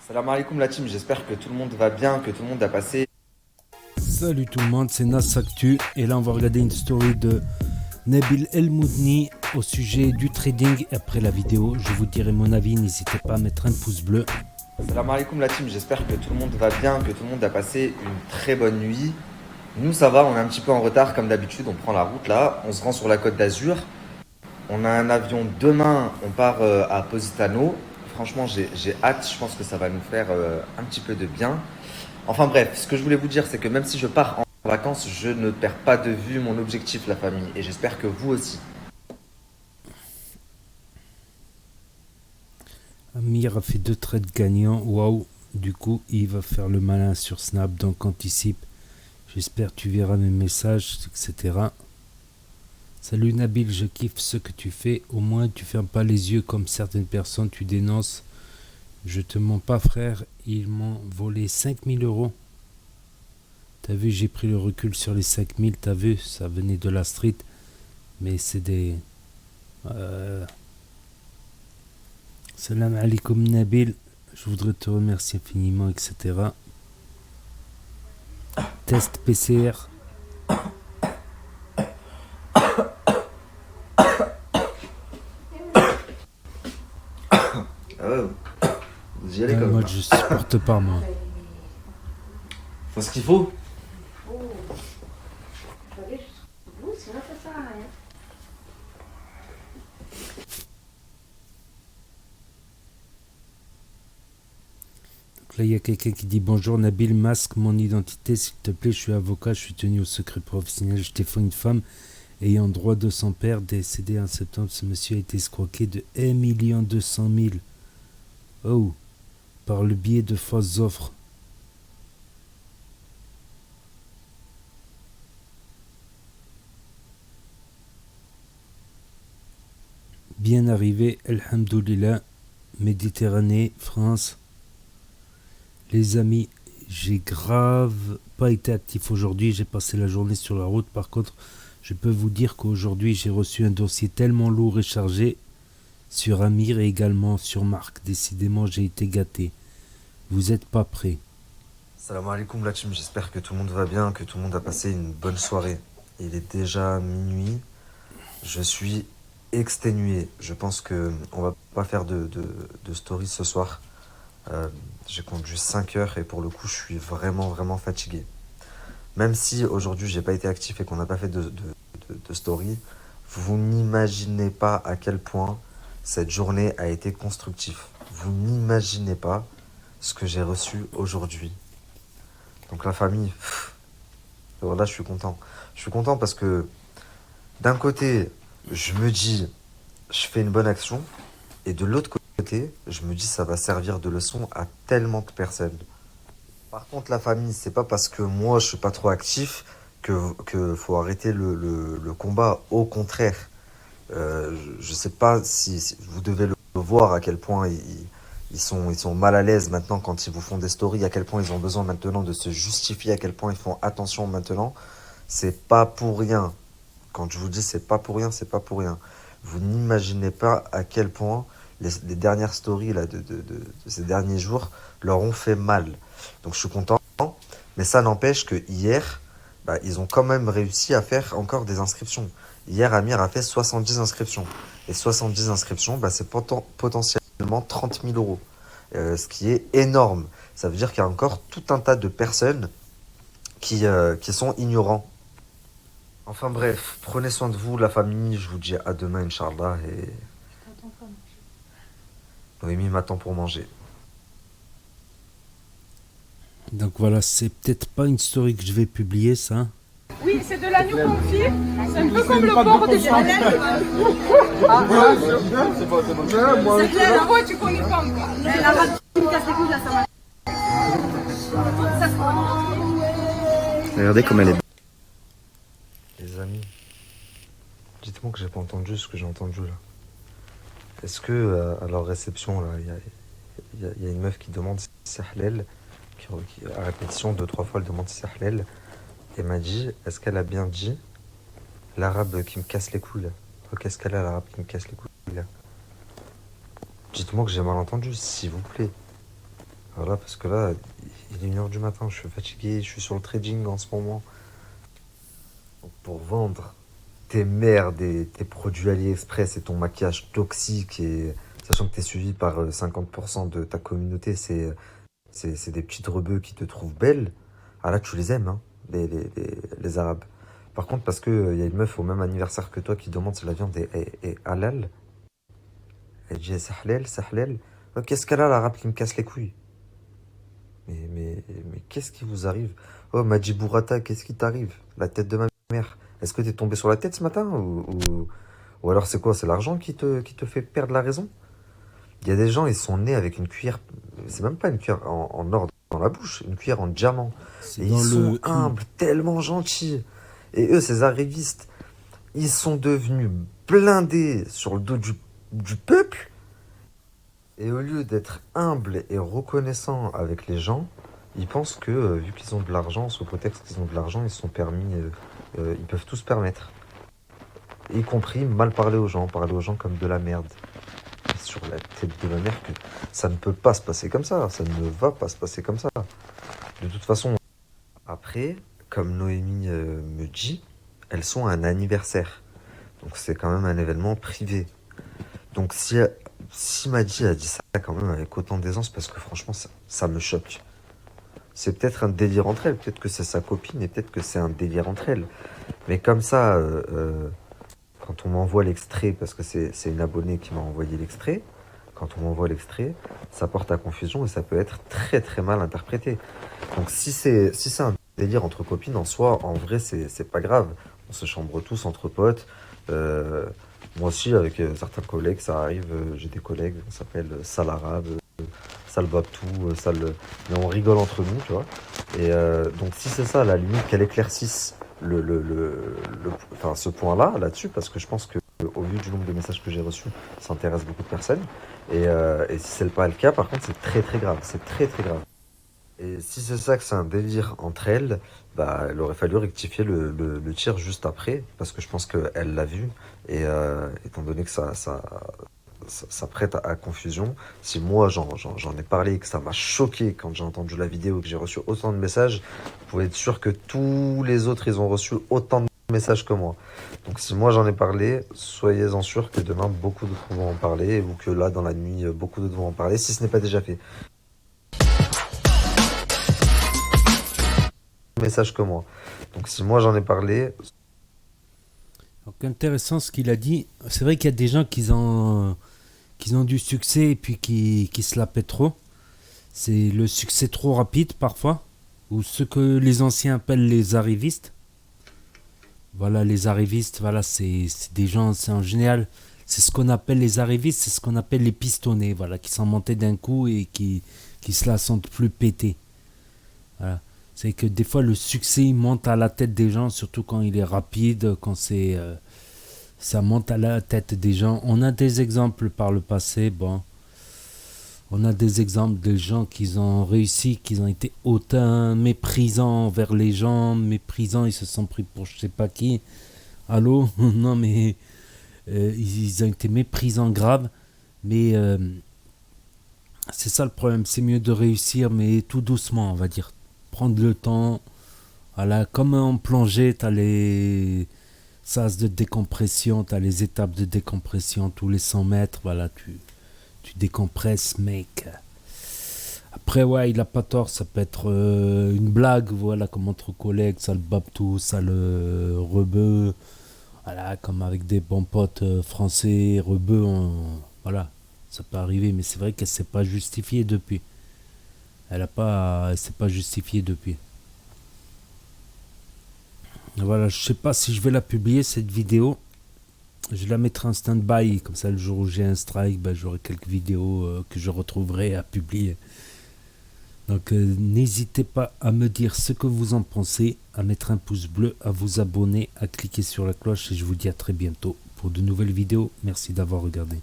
Salam alaikum la team, j'espère que tout le monde va bien, que tout le monde a passé. Salut tout le monde, c'est Nas Actu et là on va regarder une story de Nabil El Moudni au sujet du trading. Après la vidéo, je vous dirai mon avis, n'hésitez pas à mettre un pouce bleu. Salam alaikum la team, j'espère que tout le monde va bien, que tout le monde a passé une très bonne nuit. Nous ça va, on est un petit peu en retard comme d'habitude, on prend la route là, on se rend sur la Côte d'Azur. On a un avion demain, on part à Positano. Franchement j'ai hâte, je pense que ça va nous faire un petit peu de bien. Enfin bref, ce que je voulais vous dire c'est que même si je pars en vacances, je ne perds pas de vue mon objectif la famille et j'espère que vous aussi. Amir a fait 2 trades gagnants, waouh. Du coup, il va faire le malin sur Snap, donc anticipe. J'espère que tu verras mes messages, etc. Salut Nabil, je kiffe ce que tu fais. Au moins, tu fermes pas les yeux comme certaines personnes, tu dénonces. Je te mens pas, frère, ils m'ont volé 5 000 euros. T'as vu, j'ai pris le recul sur les 5 000, t'as vu, ça venait de la street. Mais c'est des... Salam alaikum Nabil, je voudrais te remercier infiniment, etc. Test PCR. Ah ouais, vous y allez quand Moi, même. je supporte pas, moi. Faut ce qu'il faut. Sinon ça sert à rien. Donc là, il y a quelqu'un qui dit bonjour Nabil, masque mon identité, s'il te plaît, je suis avocat, je suis tenu au secret professionnel, je défends une femme ayant droit de son père, décédé en septembre. Ce monsieur a été escroqué de 1 200 000. Oh, par le biais de fausses offres. Bien arrivé, Alhamdoulilah, Méditerranée, France. Les amis, j'ai grave pas été actif aujourd'hui, j'ai passé la journée sur la route. Par contre, je peux vous dire qu'aujourd'hui, j'ai reçu un dossier tellement lourd et chargé sur Amir et également sur Marc. Décidément, j'ai été gâté. Vous êtes pas prêts. Salam alaikum la team, j'espère que tout le monde va bien, que tout le monde a passé une bonne soirée. Il est déjà minuit, je suis exténué. Je pense que on va pas faire de story ce soir. J'ai conduit 5 heures et pour le coup je suis vraiment fatigué. Même si aujourd'hui j'ai pas été actif et qu'on n'a pas fait de story, vous n'imaginez pas à quel point cette journée a été constructive. Vous n'imaginez pas ce que j'ai reçu aujourd'hui. Donc la famille, alors là je suis content. Je suis content parce que d'un côté, je me dis, je fais une bonne action, et de l'autre côté, je me dis, ça va servir de leçon à tellement de personnes. Par contre, la famille, c'est pas parce que moi je suis pas trop actif que faut arrêter le combat. Au contraire, je sais pas si vous devez le voir à quel point ils sont mal à l'aise maintenant quand ils vous font des stories, à quel point ils ont besoin maintenant de se justifier, à quel point ils font attention maintenant. C'est pas pour rien. Quand je vous dis c'est pas pour rien, c'est pas pour rien. Vous n'imaginez pas à quel point les dernières stories là, de ces derniers jours leur ont fait mal. Donc je suis content. Mais ça n'empêche que hier, bah, ils ont quand même réussi à faire encore des inscriptions. Hier, Amir a fait 70 inscriptions. Et 70 inscriptions, bah, c'est potentiellement 30 000 euros. Ce qui est énorme. Ça veut dire qu'il y a encore tout un tas de personnes qui sont ignorants. Enfin bref, prenez soin de vous, la famille. Je vous dis à demain, Inch'Allah. Et T'entends pas. Noémie m'attend pour manger. Donc voilà, c'est peut-être pas une story que je vais publier, ça. Oui, c'est de l'agneau confit. C'est un peu comme le porc de Chanel. C'est clair, la voix, tu connais pas encore. La rate qui me casse les couilles là, ça m'a. Regardez comme elle est. Les amis, dites-moi que j'ai pas entendu ce que j'ai entendu là. Est-ce que à leur réception là, il y a une meuf qui demande si c'est halal, à répétition 2 3 fois elle demande si c'est halal, et m'a dit, est-ce qu'elle a bien dit l'arabe qui me casse les couilles là? Oh, qu'est-ce qu'elle a l'arabe qui me casse les couilles là? Dites-moi que j'ai mal entendu, s'il vous plaît. Voilà, parce que là, il est 1h du matin, je suis fatigué, je suis sur le trading en ce moment. Donc, pour vendre tes merdes et tes produits AliExpress et ton maquillage toxique, et sachant que tu es suivi par 50% de ta communauté, c'est des petites rebeux qui te trouvent belle. Ah là, tu les aimes, hein, les Arabes. Par contre, parce que y a une meuf au même anniversaire que toi qui demande si la viande est halal, elle dit c'est halal, c'est halal. Qu'est-ce qu'elle a, l'arabe qui me casse les couilles? Mais qu'est-ce qui vous arrive? Oh, Maji Bourata, qu'est-ce qui t'arrive? La tête de ma mère. Est-ce que t'es tombé sur la tête ce matin ou alors c'est quoi? C'est l'argent qui te fait perdre la raison? Il y a des gens, ils sont nés avec une cuillère, c'est même pas une cuillère en or dans la bouche, une cuillère en diamant. C'est Et ils dans sont le... humbles, tellement gentils. Et eux, ces arrivistes, ils sont devenus blindés sur le dos du peuple. Et au lieu d'être humbles et reconnaissants avec les gens, ils pensent que, vu qu'ils ont de l'argent, sous prétexte qu'ils ont de l'argent, ils se sont permis, ils peuvent tout se permettre. Y compris mal parler aux gens comme de la merde. Et sur la tête de ma mère que ça ne peut pas se passer comme ça ne va pas se passer comme ça. De toute façon, après, comme Noémie me dit, elles sont à un anniversaire. Donc c'est quand même un événement privé. Donc si Madji a dit ça quand même avec autant d'aisance, parce que franchement ça me choque. C'est peut-être un délire entre elles, peut-être que c'est sa copine et peut-être que c'est un délire entre elles. Mais comme ça, quand on m'envoie l'extrait, parce que c'est une abonnée qui m'a envoyé l'extrait, quand on m'envoie l'extrait, ça porte à confusion et ça peut être très très mal interprété. Donc si c'est un délire entre copines en soi, en vrai c'est pas grave. On se chambre tous entre potes. Moi aussi avec certains collègues, ça arrive. J'ai des collègues, on s'appelle Sal Arabe, Sal Babtou, mais on rigole entre nous, tu vois. Et donc si c'est ça, à la limite qu'elle éclaircisse enfin, ce point-là, là-dessus, parce que je pense que au vu du nombre de messages que j'ai reçus, ça intéresse beaucoup de personnes. Et si c'est pas le cas, par contre, c'est très très grave. C'est très très grave. Et si c'est ça que c'est un délire entre elles, bah, il aurait fallu rectifier le tir juste après, parce que je pense qu'elle l'a vu. Et étant donné que ça prête à confusion, si moi j'en ai parlé et que ça m'a choqué quand j'ai entendu la vidéo et que j'ai reçu autant de messages, vous pouvez être sûr que tous les autres, ils ont reçu autant de messages que moi. Donc si moi j'en ai parlé, soyez-en sûrs que demain beaucoup d'autres vont en parler, ou que là dans la nuit beaucoup d'autres vont en parler, si ce n'est pas déjà fait. Message que moi. Donc si moi j'en ai parlé. Donc intéressant ce qu'il a dit. C'est vrai qu'il y a des gens qui ont du succès et puis qui se la pètent trop. C'est le succès trop rapide parfois. Ou ce que les anciens appellent les arrivistes. Voilà, les arrivistes, voilà, c'est des gens, c'est en général, c'est ce qu'on appelle les arrivistes, c'est ce qu'on appelle les pistonnés, voilà, qui sont montés d'un coup et qui se la sentent plus péter. Voilà. C'est que des fois le succès il monte à la tête des gens, surtout quand il est rapide, quand ça monte à la tête des gens. On a des exemples par le passé, bon. On a des exemples de gens qui ont réussi, qui ont été hautains, méprisants envers les gens, méprisants, ils se sont pris pour je sais pas qui. Allô? Non mais ils ont été méprisants graves, mais c'est ça le problème, c'est mieux de réussir, mais tout doucement, on va dire. Prendre le temps, voilà, comme en plongée, tu as les sas de décompression, tu as les étapes de décompression, tous les 100 mètres, voilà, tu décompresses, mec. Après, ouais, il a pas tort, ça peut être une blague, voilà, comme entre collègues, ça le babtou, ça le rebeu, voilà, comme avec des bons potes français, rebeu, voilà, ça peut arriver, mais c'est vrai qu'elle s'est pas justifiée depuis. Elle s'est pas justifiée depuis. Voilà, je sais pas si je vais la publier cette vidéo. Je la mettrai en stand-by, comme ça le jour où j'ai un strike, ben, j'aurai quelques vidéos que je retrouverai à publier. Donc n'hésitez pas à me dire ce que vous en pensez, à mettre un pouce bleu, à vous abonner, à cliquer sur la cloche et je vous dis à très bientôt pour de nouvelles vidéos. Merci d'avoir regardé.